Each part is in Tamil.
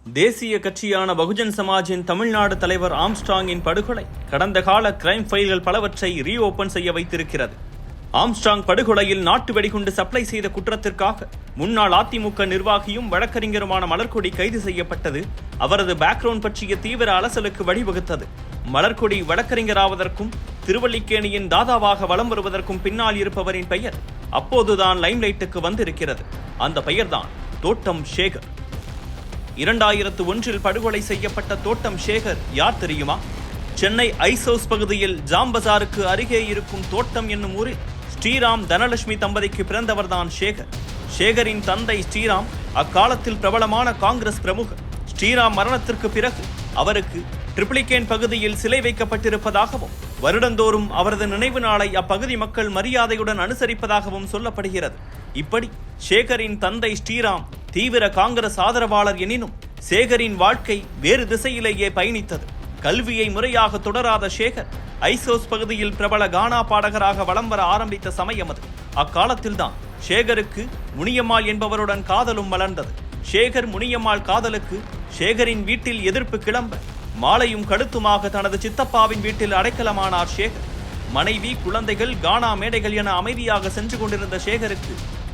தேசிய கட்சியான பகுஜன் சமாஜின் தமிழ்நாடு தலைவர் ஆம்ஸ்ட்ராங்கின் படுகொலை கடந்த கால கிரைம் ஃபைல்கள் பலவற்றை ரீஓபன் செய்ய வைத்திருக்கிறது. ஆம்ஸ்ட்ராங் படுகொலையில் நாட்டு வெடிகுண்டு சப்ளை செய்த குற்றத்திற்காக முன்னாள் அதிமுக நிர்வாகியும் வழக்கறிஞருமான மலர்கொடி கைது செய்யப்பட்டது அவரது பேக்ரவுண்ட் பற்றிய தீவிர அலசலுக்கு வழிவகுத்தது. மலர்கொடி வழக்கறிஞராவதற்கும் திருவல்லிக்கேணியின் தாதாவாக வலம் வருவதற்கும் பின்னால் இருப்பவரின் பெயர் அப்போதுதான் லைம்லைட்டுக்கு வந்திருக்கிறது. அந்த பெயர்தான் தோட்டம் சேகர். 2001 படுகொலை செய்யப்பட்ட தோட்டம் சேகர் யார் தெரியுமா? சென்னை ஐசோஸ் பகுதியில் ஜாம்பசாருக்கு அருகே இருக்கும் தோட்டம் என்னும் ஊரில் ஸ்ரீராம் தனலட்சுமி தம்பதிக்கு பிறந்தவர்தான் சேகர். சேகரின் தந்தை ஸ்ரீராம் அக்காலத்தில் பிரபலமான காங்கிரஸ் பிரமுகர். ஸ்ரீராம் மரணத்திற்கு பிறகு அவருக்கு ட்ரிப்ளிகேன் பகுதியில் சிலை வைக்கப்பட்டிருப்பதாகவும் வருடந்தோறும் அவரது நினைவு நாளை அப்பகுதி மக்கள் மரியாதையுடன் அனுசரிப்பதாகவும் சொல்லப்படுகிறது. இப்படி சேகரின் தந்தை ஸ்ரீராம் தீவிர காங்கிரஸ் ஆதரவாளர் எனினும் சேகரின் வாழ்க்கை வேறு திசையிலேயே பயணித்தது. கல்வியை முறையாக தொடராத சேகர் ஐசோஸ் பகுதியில் பிரபல கானா பாடகராக வலம் வர ஆரம்பித்த சமயம் அது. அக்காலத்தில்தான் சேகருக்கு முனியம்மாள் என்பவருடன் காதலும் மலர்ந்தது. சேகர் முனியம்மாள் காதலுக்கு சேகரின் வீட்டில் எதிர்ப்பு கிளம்ப மாலையும் கழுத்துமாக தனது சித்தப்பாவின் வீட்டில் அடைக்கலமானார் சேகர். மனைவி, குழந்தைகள், கானா மேடைகள் என அமைதியாக சென்று கொண்டிருந்த சேகருக்கு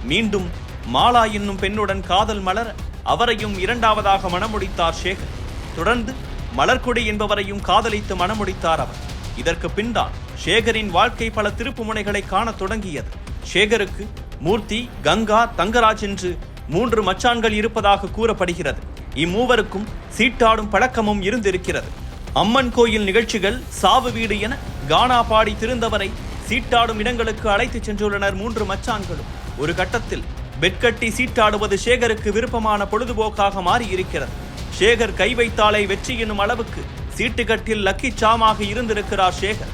மீண்டும் மாலா என்னும் பெண்ணுடன் காதல் மலர அவரையும் இரண்டாவதாக மணமுடித்தார் சேகர். தொடர்ந்து மலர்கொடி என்பவரையும் காதலித்து மணமுடித்தார் அவர். இதற்கு பின்தான் சேகரின் வாழ்க்கை பல திருப்பு முனைகளை காண தொடங்கியது. சேகருக்கு மூர்த்தி, கங்கா, தங்கராஜ் என்று 3 மச்சான்கள் இருப்பதாக கூறப்படுகிறது. இம்மூவருக்கும் சீட்டாடும் பழக்கமும் இருந்திருக்கிறது. அம்மன் கோயில் நிகழ்ச்சிகள், சாவு வீடு என கானா பாடி திருந்தவரை சீட்டாடும் இடங்களுக்கு அழைத்து சென்றுள்ளனர் 3 மச்சான்களும். ஒரு கட்டத்தில் பெட்கட்டி சீட்டாடுவது சேகருக்கு விருப்பமான பொழுதுபோக்காக மாறியிருக்கிறது. சேகர் கை வைத்தாலே வெற்றி என்னும் அளவுக்கு சீட்டுக்கட்டில் லக்கி சாமாக இருந்திருக்கிறார் சேகர்.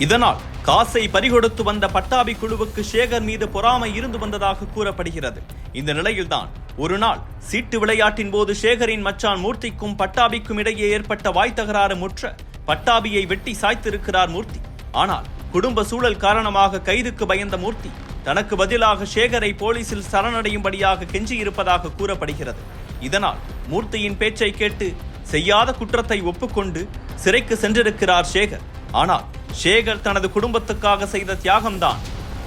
இதனால் காசை பறிகொடுத்து வந்த பட்டாபி குழுவுக்கு சேகர் மீது பொறாமை இருந்து வந்ததாக கூறப்படுகிறது. இந்த நிலையில்தான் ஒரு நாள் சீட்டு விளையாட்டின் போது சேகரின் மச்சான் மூர்த்திக்கும் பட்டாபிக்கும் இடையே ஏற்பட்ட வாய் தகராறு முற்ற பட்டாபியை வெட்டி சாய்த்திருக்கிறார் மூர்த்தி. ஆனால் குடும்ப சூழல் காரணமாக கைதுக்கு பயந்த மூர்த்தி தனக்கு பதிலாக சேகரை போலீசில் சரணடையும்படியாக கெஞ்சியிருப்பதாக கூறப்படுகிறது. இதனால் மூர்த்தியின் பேச்சை கேட்டு செய்யாத குற்றத்தை ஒப்புக்கொண்டு சிறைக்கு சென்றிருக்கிறார் சேகர். ஆனால் சேகர் தனது குடும்பத்துக்காக செய்த தியாகம்தான்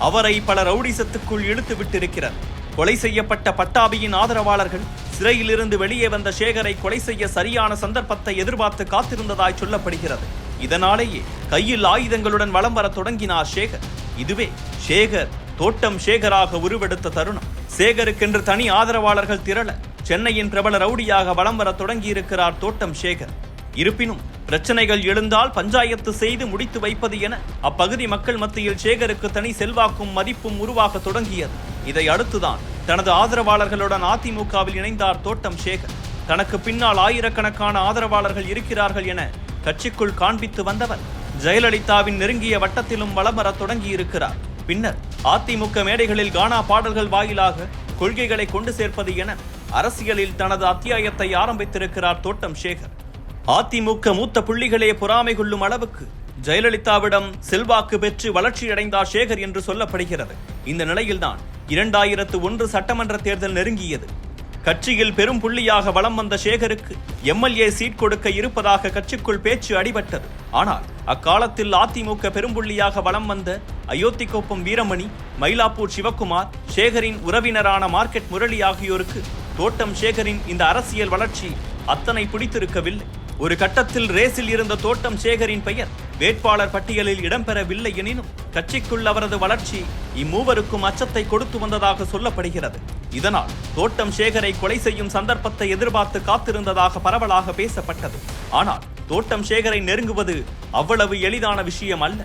அவரை பல ரவுடிசத்துக்குள் இழுத்து விட்டிருக்கிறார். கொலை செய்யப்பட்ட பட்டாபியின் ஆதரவாளர்கள் சிறையிலிருந்து வெளியே வந்த சேகரை கொலை செய்ய சரியான சந்தர்ப்பத்தை எதிர்பார்த்து காத்திருந்ததாய் சொல்லப்படுகிறது. இதனாலேயே கையில் ஆயுதங்களுடன் வலம் வர தொடங்கினார் சேகர். இதுவே சேகர் தோட்டம் சேகராக உருவெடுத்த தருணம். சேகருக்கென்று தனி ஆதரவாளர்கள் திரள சென்னையின் பிரபல ரவுடியாக வலம் வர தொடங்கியிருக்கிறார் தோட்டம் சேகர். இருப்பினும் பிரச்சனைகள் எழுந்தால் பஞ்சாயத்து செய்து முடித்து வைப்பது என அப்பகுதி மக்கள் மத்தியில் சேகருக்கு தனி செல்வாக்கும் மதிப்பும் உருவாக தொடங்கியது. இதை அடுத்துதான் தனது ஆதரவாளர்களுடன் அதிமுகவில் இணைந்தார் தோட்டம் சேகர். தனக்கு பின்னால் ஆயிரக்கணக்கான ஆதரவாளர்கள் இருக்கிறார்கள் என கட்சிக்குள் காண்பித்து வந்தவர் ஜெயலலிதாவின் நெருங்கிய வட்டத்திலும் வலம் வர தொடங்கியிருக்கிறார். பின்னர் அதிமுக மேடைகளில் கானா பாடல்கள் வாயிலாக கொள்கைகளை கொண்டு சேர்ப்பது என அரசியலில் தனது அத்தியாயத்தை ஆரம்பித்திருக்கிறார் தோட்டம் சேகர். அதிமுக மூத்த புள்ளிகளே பொறாமை கொள்ளும் அளவுக்கு ஜெயலலிதாவிடம் செல்வாக்கு பெற்று வளர்ச்சியடைந்தார் சேகர் என்று சொல்லப்படுகிறது. இந்த நிலையில்தான் 2001 சட்டமன்ற தேர்தல் நெருங்கியது. கட்சியில் பெரும் புள்ளியாக வலம் வந்த சேகருக்கு எம்எல்ஏ சீட் கொடுக்க இருப்பதாக கட்சிக்குள் பேச்சு அடிபட்டது. ஆனால் அக்காலத்தில் அதிமுக பெரும்புள்ளியாக வலம் வந்த அயோத்திக்கோப்பம் வீரமணி, மயிலாப்பூர் சிவக்குமார், சேகரின் உறவினரான மார்க்கெட் முரளி ஆகியோருக்கு தோட்டம் சேகரின் இந்த அரசியல் வளர்ச்சி அத்தனை பிடித்திருக்கவில்லை. ஒரு கட்டத்தில் ரேஸில் இருந்த தோட்டம் சேகரின் பெயர் வேட்பாளர் பட்டியலில் இடம்பெறவில்லை எனினும் கட்சிக்குள் அவரது வளர்ச்சி இம்மூவருக்கும் அச்சத்தை கொடுத்து வந்ததாக சொல்லப்படுகிறது. இதனால் தோட்டம் சேகரை கொலை செய்யும் சந்தர்ப்பத்தை எதிர்பார்த்து காத்திருந்ததாக பரவலாக பேசப்பட்டது. ஆனால் தோட்டம் சேகரை நெருங்குவது அவ்வளவு எளிதான விஷயம் அல்ல.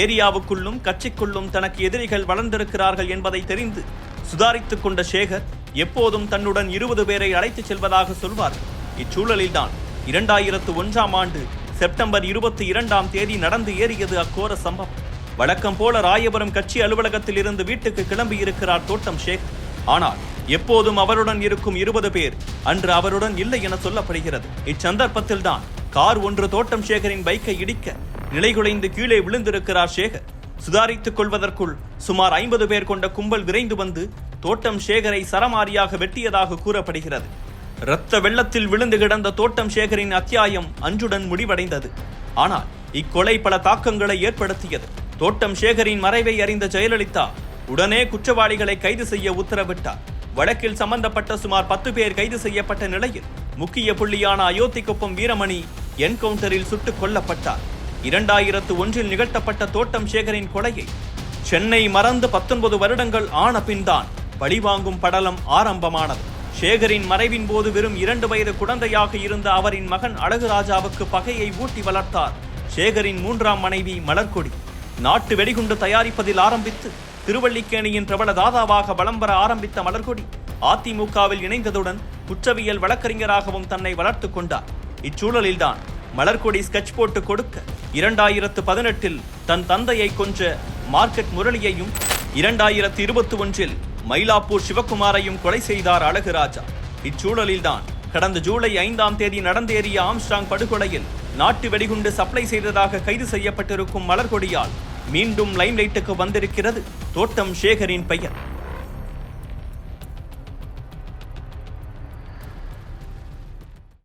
ஏரியாவுக்குள்ளும் கட்சிக்குள்ளும் தனக்கு எதிரிகள் வளர்ந்திருக்கிறார்கள் என்பதை தெரிந்து சுதாரித்துக் கொண்ட சேகர் எப்போதும் தன்னுடன் 20 பேரை அழைத்துச் செல்வதாக சொல்வார்கள். இச்சூழலில்தான் 2001ஆம் ஆண்டு செப்டம்பர் 22ஆம் தேதி நடந்து ஏறியது அக்கோர சம்பவம். வழக்கம் போல ராயபுரம் கட்சி அலுவலகத்தில் இருந்து வீட்டுக்கு கிளம்பி இருக்கிறார் தோட்டம் சேகர். ஆனால் எப்போதும் அவருடன் இருக்கும் 20 பேர் அன்று அவருடன் இல்லை என சொல்லப்படுகிறது. இச்சந்தர்ப்பத்தில் தான் கார் ஒன்று தோட்டம் சேகரின் பைக்கை இடிக்க நிலைகுலைந்து கீழே விழுந்திருக்கிறார் சேகர். சுதாரித்துக் கொள்வதற்குள் சுமார் 50 பேர் கொண்ட கும்பல் விரைந்து வந்து தோட்டம் சேகரை சரமாரியாக வெட்டியதாக கூறப்படுகிறது. இரத்த வெள்ளத்தில் விழுந்து கிடந்த தோட்டம் சேகரின் அத்தியாயம் அன்றுடன் முடிவடைந்தது. ஆனால் இக்கொலை பல தாக்கங்களை ஏற்படுத்தியது. தோட்டம் சேகரின் மறைவை அறிந்த ஜெயலலிதா உடனே குற்றவாளிகளை கைது செய்ய உத்தரவிட்டார். வழக்கில் சம்பந்தப்பட்ட சுமார் 10 பேர் கைது செய்யப்பட்ட நிலையில் முக்கிய புள்ளியான அயோத்திக்குப்பம் வீரமணி என்கவுண்டரில் சுட்டுக் கொல்லப்பட்டார். 2001 நிகழ்த்தப்பட்ட தோட்டம் சேகரின் கொலையை சென்னை மறந்து 19 வருடங்கள் ஆன பின்தான் பழிவாங்கும் படலம் ஆரம்பமானது. சேகரின் மறைவின் போது வெறும் 2 வயது குழந்தையாக இருந்த அவரின் மகன் அழகுராஜாவுக்கு பகையை ஊட்டி வளர்த்தார் சேகரின் 3ஆம் மனைவி மலர்கொடி. நாட்டு வெடிகுண்டு தயாரிப்பதில் ஆரம்பித்து திருவல்லிக்கேணியின் பிரபல தாதாவாக வலம் வர ஆரம்பித்த மலர்கொடி அதிமுகவில் இணைந்ததுடன் குற்றவியல் வழக்கறிஞராகவும் தன்னை வளர்த்து கொண்டார். இச்சூழலில்தான் மலர்கொடி ஸ்கெட்ச் போட்டு கொடுக்க 2018 தன் தந்தையை கொன்ற மார்க்கெட் முரளியையும் 2021 மயிலாப்பூர் சிவகுமாரையும் கொலை செய்தார் அழகுராஜா. இச்சூழலில்தான் கடந்த ஜூலை 5ஆம் தேதி நடந்தேறிய ஆம்ஸ்ட்ராங் படுகொலையில் நாட்டு வெடிகுண்டு சப்ளை செய்ததாக கைது செய்யப்பட்டிருக்கும் மலர்கொடியால் மீண்டும் லைம்லைட்டுக்கு வந்திருக்கிறது தோட்டம் சேகரின் பெயர்.